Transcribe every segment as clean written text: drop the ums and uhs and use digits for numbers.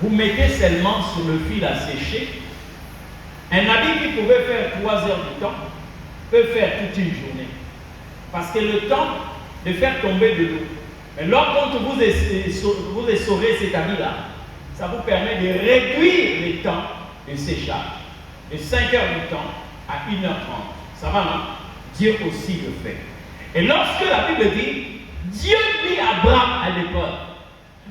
vous mettez seulement sur le fil à sécher. Un habit qui pouvait faire 3 heures du temps peut faire toute une journée. Parce que le temps de faire tomber de l'eau. Mais lorsque vous essorez cet habit-là, ça vous permet de réduire les temps de séchage. De 5 heures du temps à 1h30. Ça va, non? Dieu aussi le fait. Et lorsque la Bible dit, Dieu mit Abraham à l'épreuve.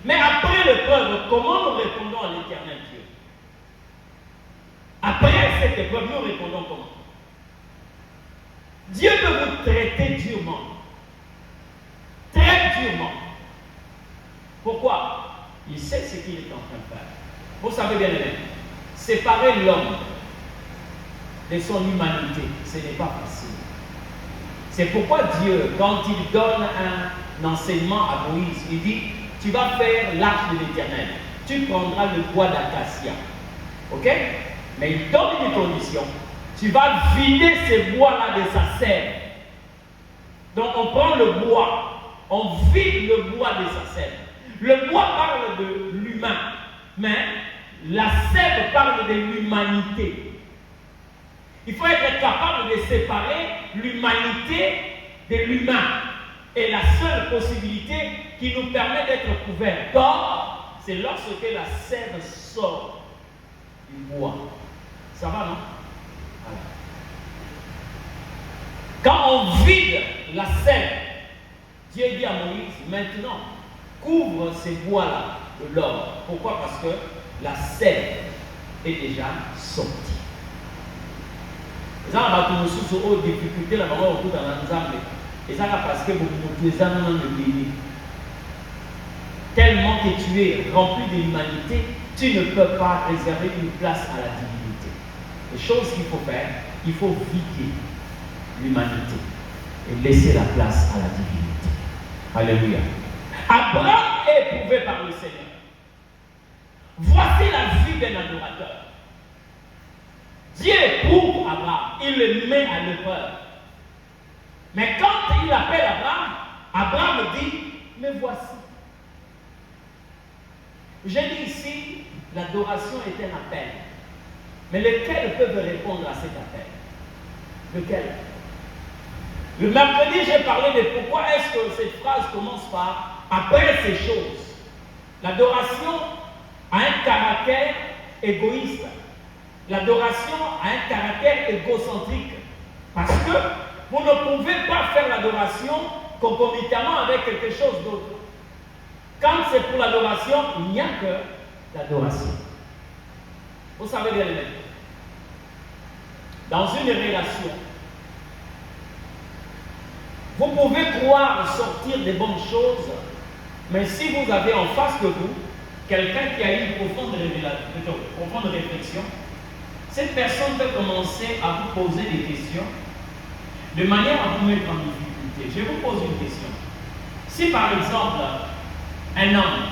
Mais après l'épreuve, comment nous répondons à l'Éternel Dieu? Après cette épreuve, nous répondons comment? Dieu peut vous traiter durement. Très durement. Pourquoi? Il sait ce qu'il est en train de faire. Vous savez bien aimé, séparer l'homme de son humanité, ce n'est pas facile. C'est pourquoi Dieu, quand il donne un enseignement à Moïse, il dit, tu vas faire l'arche de l'Éternel. Tu prendras le bois d'acacia. Ok? Mais il donne une condition. Tu vas vider ces bois-là de sa sève. Donc on prend le bois, on vide le bois de sa sève. Le bois parle de l'humain, mais la sève parle de l'humanité. Il faut être capable de séparer l'humanité de l'humain. Et la seule possibilité qui nous permet d'être couverts d'or, c'est lorsque la sève sort du bois. Ça va, non? Voilà. Quand on vide la sève, Dieu dit à Moïse, maintenant, couvre ces bois-là de l'or. Pourquoi? Parce que la sève est déjà sortie. Les gens sont aux difficultés là-bas, on dans l'ensemble. Et ça, parce que vous êtes dans le pays. Tellement que tu es rempli de l'humanité, tu ne peux pas réserver une place à la divinité. Les choses qu'il faut faire, il faut vider l'humanité et laisser la place à la divinité. Alléluia. Abraham est éprouvé par le Seigneur. Voici la vie d'un adorateur. Dieu éprouve Abraham, il le met à l'épreuve. Mais quand il appelle Abraham, Abraham dit, mais voici. J'ai dit ici, l'adoration est un appel. Mais lesquels peuvent répondre à cet appel? Lequel? Le mercredi, j'ai parlé de pourquoi est-ce que cette phrase commence par après ces choses. L'adoration a un caractère égoïste. L'adoration a un caractère égocentrique. Parce que vous ne pouvez pas faire l'adoration concomitamment avec quelque chose d'autre. Quand c'est pour l'adoration, il n'y a que l'adoration. Vous savez bien les mettre. Dans une relation, vous pouvez croire sortir des bonnes choses, mais si vous avez en face de vous quelqu'un qui a eu une profonde réflexion, cette personne peut commencer à vous poser des questions de manière à vous mettre en difficulté. Je vous pose une question. Si par exemple, un homme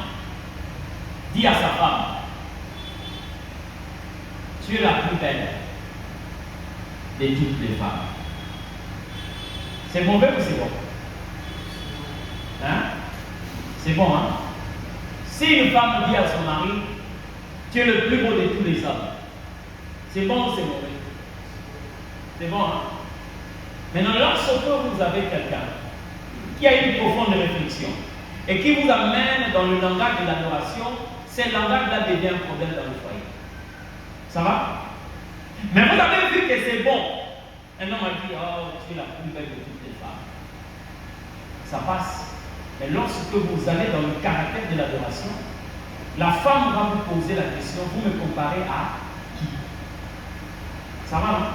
dit à sa femme, tu es la plus belle de toutes les femmes. C'est mauvais ou c'est bon? Hein? C'est bon, hein? Si une femme dit à son mari, tu es le plus beau de tous les hommes, c'est bon ou c'est mauvais? C'est bon, hein? Maintenant, lorsque vous avez quelqu'un qui a une profonde réflexion et qui vous amène dans le langage de l'adoration, ce langage-là devient un problème dans le foyer. Ça va? Mais vous avez vu que c'est bon. Un homme a dit, oh, tu es la plus belle de toutes les femmes. Ça passe. Mais lorsque vous allez dans le caractère de l'adoration, la femme va vous poser la question, vous me comparez à qui? Ça va, non?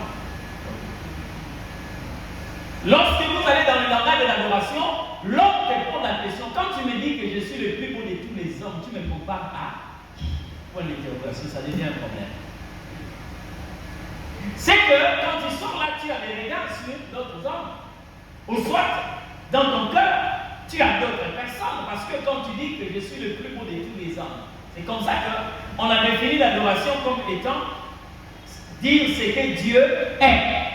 Lorsque vous allez dans le langage de l'adoration, l'homme répond à la question, quand tu me dis que je suis le plus beau de tous les hommes, tu me compares à qui? Point d'interrogation, ça devient un problème. C'est que quand tu sors là, tu as des regards sur d'autres hommes. Ou soit, dans ton cœur, tu as d'autres personnes. Parce que quand tu dis que je suis le plus beau de tous les hommes, c'est comme ça qu'on a défini l'adoration comme étant dire ce que Dieu est.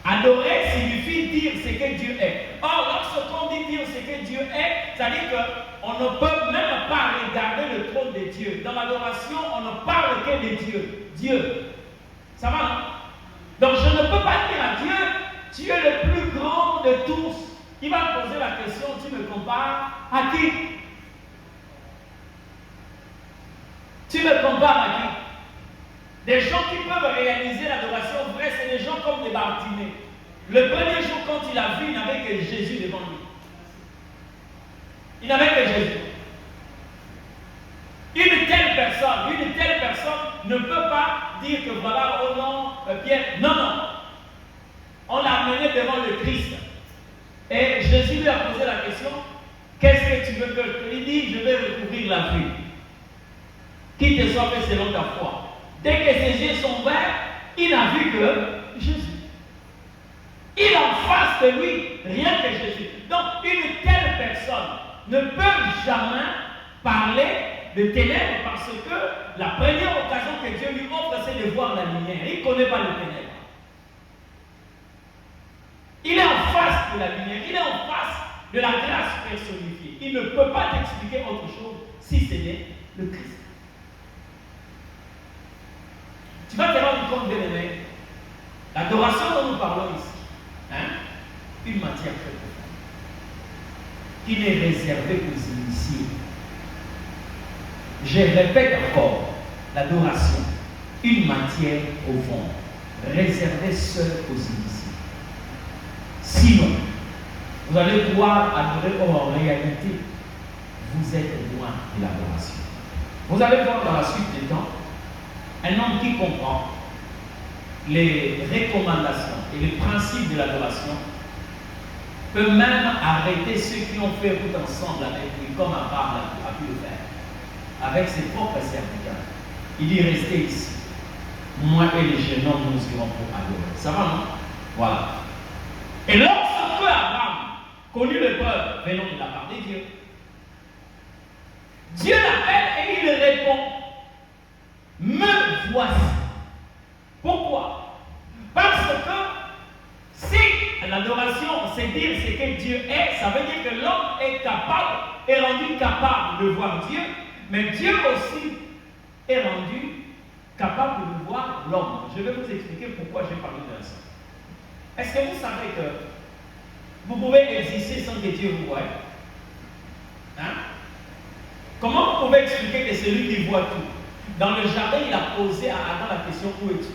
Adorer signifie dire ce que Dieu est. Or, lorsqu'on dit dire ce que Dieu est, c'est-à-dire qu'on on ne peut même pas regarder le trône de Dieu. Dans l'adoration, on ne parle que de Dieu. Dieu. Ça va, non? Donc je ne peux pas dire à Dieu, tu es le plus grand de tous. Il va me poser la question, tu me compares à qui? Tu me compares à qui? Des gens qui peuvent réaliser l'adoration vraie, c'est des gens comme des Bartimée. Le premier jour, quand il a vu, il n'avait que Jésus devant lui. Il n'avait que Jésus. Une telle personne ne peut pas dire que voilà, oh non, Pierre. Non, non. On l'a amené devant le Christ. Et Jésus lui a posé la question, qu'est-ce que tu veux que... Il dit, je vais recouvrir la vue. Qu'il te soit fait selon ta foi. Dès que ses yeux sont ouverts, il n'a vu que Jésus. Il en face de lui, rien que Jésus. Donc, une telle personne ne peut jamais parler de ténèbres parce que la première occasion que Dieu lui offre, c'est de voir la lumière. Il ne connaît pas les ténèbres. Il est en face de la lumière, il est en face de la grâce personnifiée. Il ne peut pas t'expliquer autre chose si ce n'est le Christ. Tu vas te rendre compte, bien aimé, l'adoration dont nous parlons ici, une matière très profonde, qui n'est réservée qu'aux initiés. Je répète encore, l'adoration, une matière au fond, réservée seule aux initiés. Sinon, vous allez pouvoir adorer en réalité, vous êtes loin de l'adoration. Vous allez voir dans la suite des temps, un homme qui comprend les recommandations et les principes de l'adoration peut même arrêter ceux qui ont fait route ensemble avec lui, comme Abraham a pu le faire, avec ses propres serviteurs. Il dit, restez ici. Moi et les jeunes hommes, nous irons pour adorer. Ça va, non? Voilà. Et lorsque Abraham connut l'épreuve venant de la part de Dieu, Dieu l'appelle et il répond, me voici. Pourquoi? Parce que si l'adoration, c'est dire ce que Dieu est, ça veut dire que l'homme est rendu capable de voir Dieu, mais Dieu aussi est rendu capable de voir l'homme. Je vais vous expliquer pourquoi j'ai parlé de ça. Est-ce que vous savez que vous pouvez exister sans que Dieu vous voie? Comment vous pouvez expliquer que c'est lui qui voit tout? Dans le jardin, il a posé à Adam la question, où es-tu?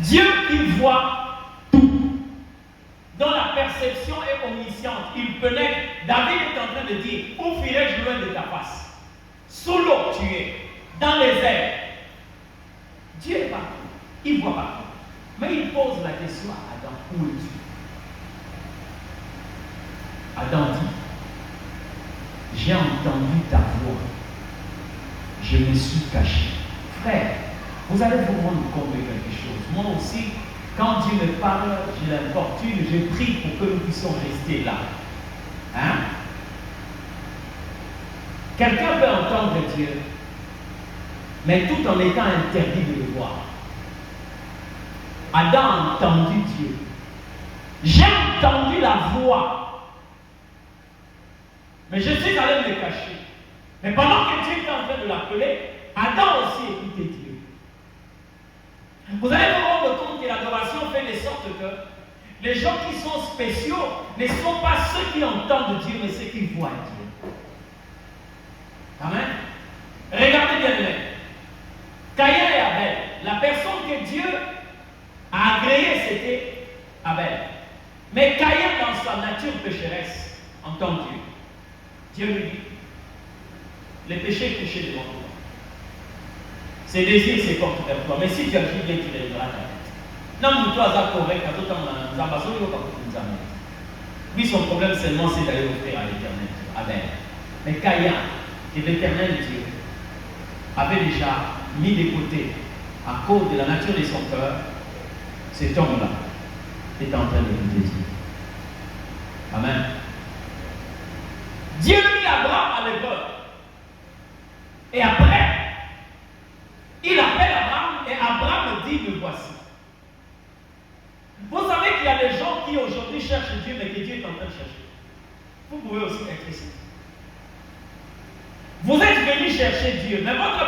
Dieu qui voit tout, dont la perception est omnisciente, il pénètre. David est en train de dire, où fuirai-je loin de ta face? Sous l'eau tu es, dans les airs. Dieu est partout, il voit partout. Mais il pose la question à Adam, où es-tu? Adam dit, j'ai entendu ta voix, je me suis caché. Frère, vous allez vous rendre compte de quelque chose. Moi aussi, quand Dieu me parle, je l'importune, je prie pour que nous puissions rester là. Quelqu'un peut entendre Dieu, mais tout en étant interdit de le voir. Adam a entendu Dieu. J'ai entendu la voix, mais je suis allé me cacher. Mais pendant que Dieu était en train de l'appeler, Adam aussi écoutait Dieu. Vous allez vous rendre compte que l'adoration fait de sorte que les gens qui sont spéciaux ne sont pas ceux qui entendent Dieu, mais ceux qui voient Dieu. Amen. Regardez bien bien. Caïn et Abel, la personne que Dieu a agréée, c'était Abel. Mais Caïn, dans sa nature pécheresse, entend Dieu. Dieu lui dit, les péchés touchés devant toi. Ses désirs se portent vers toi. Mais si tu agis bien, tu les lèveras ta tête. Non, toi, ça correct, lui, son problème seulement, c'est d'aller offrir à l'éternel, Abel. Mais Caïn, que l'éternel Dieu avait déjà mis de côté à cause de la nature de son cœur, cet homme-là est en train d'écouter Dieu. Amen. Dieu mit Abraham à l'épreuve. Et après, il appelle Abraham et Abraham dit, me voici. Vous savez qu'il y a des gens qui aujourd'hui cherchent Dieu, mais que Dieu chercher Dieu. Mais votre